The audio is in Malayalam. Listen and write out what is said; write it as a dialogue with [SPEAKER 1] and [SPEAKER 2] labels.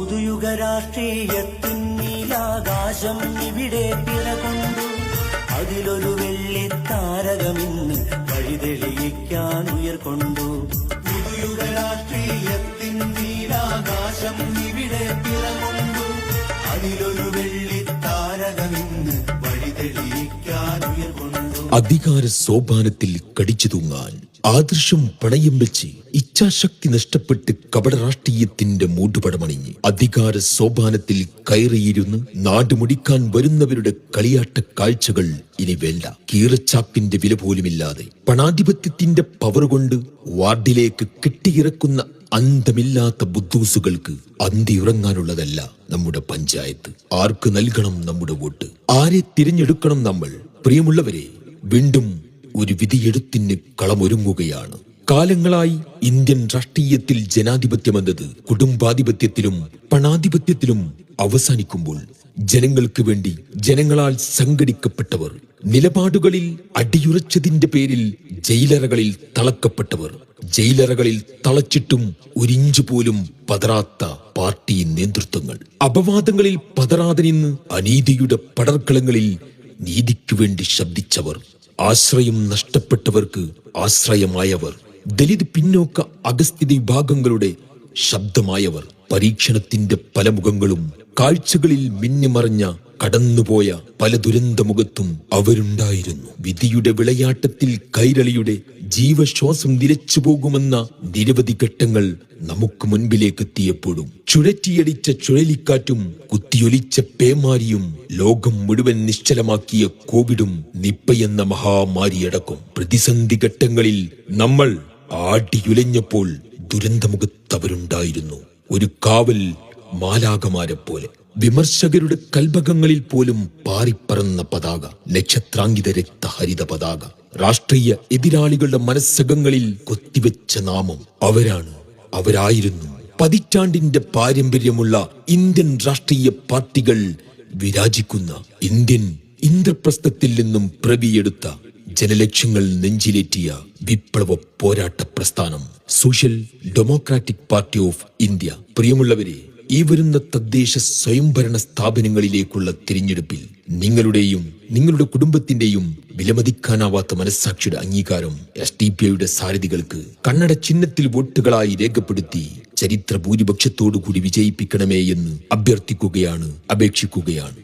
[SPEAKER 1] പുതുയുഗ രാഷ്ട്രീയത്തിൻ നീലാകാശം ഇവിടെ പിറകൊണ്ടു. അതിലൊരു വെള്ളിത്താരകമിന്ന് വഴിതെളിയിക്കാൻ ഉയർക്കൊണ്ടു. പുതുയുഗ രാഷ്ട്രീയത്തിൻ നീലാകാശം ഇവിടെ പിറകൊണ്ടു. അതിലൊരു വെള്ളിത്താരകമിന്ന് വഴിതെളിയിക്കാൻ ഉയർക്കൊണ്ടു.
[SPEAKER 2] അധികാര സോപാനത്തിൽ കടിച്ചു തൂങ്ങാൻ ആദർശം പണയം വെച്ച് ഇച്ഛാശക്തി നഷ്ടപ്പെട്ട് കപട രാഷ്ട്രീയത്തിന്റെ മൂടുപടമണിഞ്ഞ് അധികാര സോപാനത്തിൽ കയറിയിരുന്ന് നാടുമുടിക്കാൻ വരുന്നവരുടെ കളിയാട്ട കാഴ്ചകൾ ഇനി വേണ്ട. കീറച്ചാപ്പിന്റെ വില പോലുമില്ലാതെ പണാധിപത്യത്തിന്റെ പവർ കൊണ്ട് വാർഡിലേക്ക് കെട്ടിയിറക്കുന്ന അന്തമില്ലാത്ത ബുദ്ധൂസുകൾക്ക് അന്തിയുറങ്ങാനുള്ളതല്ല നമ്മുടെ പഞ്ചായത്ത്. ആർക്ക് നൽകണം നമ്മുടെ വോട്ട്? ആരെ തിരഞ്ഞെടുക്കണം നമ്മൾ? പ്രിയമുള്ളവരെ, വീണ്ടും ഒരു വിധിയെഴുത്തിന് കളമൊരുങ്ങുകയാണ്. കാലങ്ങളായി ഇന്ത്യൻ രാഷ്ട്രീയത്തിൽ ജനാധിപത്യമെന്നത് കുടുംബാധിപത്യത്തിലും പണാധിപത്യത്തിലും അവസാനിക്കുമ്പോൾ ജനങ്ങൾക്ക് വേണ്ടി ജനങ്ങളാൽ സംഘടിക്കപ്പെട്ടവർ, നിലപാടുകളിൽ അടിയുറച്ചതിന്റെ പേരിൽ ജയിലറകളിൽ തളക്കപ്പെട്ടവർ, ജയിലറകളിൽ തളച്ചിട്ടും ഒരിഞ്ചു പോലും പതറാത്ത പാർട്ടി നേതൃത്വങ്ങൾ, അപവാദങ്ങളിൽ പതറാതെ നിന്ന് അനീതിയുടെ പടർക്കളങ്ങളിൽ നീതിക്കു വേണ്ടി ശബ്ദിച്ചവർ, ആശ്രയം നഷ്ടപ്പെട്ടവർക്ക് ആശ്രയമായവർ, ദലിത് പിന്നോക്ക അഗസ്ത്യത വിഭാഗങ്ങളുടെ ശബ്ദമായവർ, പരീക്ഷണത്തിന്റെ പല മുഖങ്ങളും കാഴ്ചകളിൽ മിന്നിമറഞ്ഞ കടന്നുപോയ പല ദുരന്തമുഖത്തും അവരുണ്ടായിരുന്നു. വിധിയുടെ വിളയാട്ടത്തിൽ കൈരളിയുടെ ജീവശ്വാസം നിലച്ചു പോകുമെന്ന നിരവധി ഘട്ടങ്ങൾ നമുക്ക് മുൻപിലേക്കെത്തിയപ്പോഴും ചുഴറ്റിയടിച്ച ചുഴലിക്കാറ്റും കുത്തിയൊലിച്ച പേമാരിയും ലോകം മുഴുവൻ നിശ്ചലമാക്കിയ കോവിഡും നിപ്പയെന്ന മഹാമാരിയടക്കം പ്രതിസന്ധി ഘട്ടങ്ങളിൽ നമ്മൾ ആടിയുലഞ്ഞപ്പോൾ ദുരന്തമുഖത്തവരുണ്ടായിരുന്നു. ഒരു കാവൽ മാലാകമാരെ പോലെ വിമർശകരുടെ കൽഭകങ്ങളിൽ പോലും പാറിപ്പറന്ന പതാക, നക്ഷത്രാങ്കിത രക്തഹരിത പതാക, രാഷ്ട്രീയ എതിരാളികളുടെ മനസ്സകങ്ങളിൽ കൊത്തിവെച്ച നാമം. അവരായിരുന്നു പതിറ്റാണ്ടിന്റെ പാരമ്പര്യമുള്ള ഇന്ത്യൻ രാഷ്ട്രീയ പാർട്ടികൾ വിരാജിക്കുന്ന ഇന്ത്യൻ ഇന്ദ്രപ്രസ്ഥത്തിൽ നിന്നും പ്രവിയെടുത്ത ജനലക്ഷ്യങ്ങൾ നെഞ്ചിലേറ്റിയ വിപ്ലവ പോരാട്ട പ്രസ്ഥാനം social democratic party of India. പ്രിയമുള്ളവരെ, ഈ വരുന്ന തദ്ദേശ സ്വയംഭരണ സ്ഥാപനങ്ങളിലേക്കുള്ള തിരഞ്ഞെടുപ്പിൽ നിങ്ങളുടെയും നിങ്ങളുടെ കുടുംബത്തിന്റെയും വിലമതിക്കാനാവാത്ത മനസ്സാക്ഷിയുടെ അംഗീകാരം SDPIയുടെ സാരഥികൾക്ക് കണ്ണട ചിഹ്നത്തിൽ വോട്ടുകളായി രേഖപ്പെടുത്തി ചരിത്ര ഭൂരിപക്ഷത്തോടുകൂടി വിജയിപ്പിക്കണമേ എന്ന് അഭ്യർത്ഥിക്കുകയാണ്, അപേക്ഷിക്കുകയാണ്.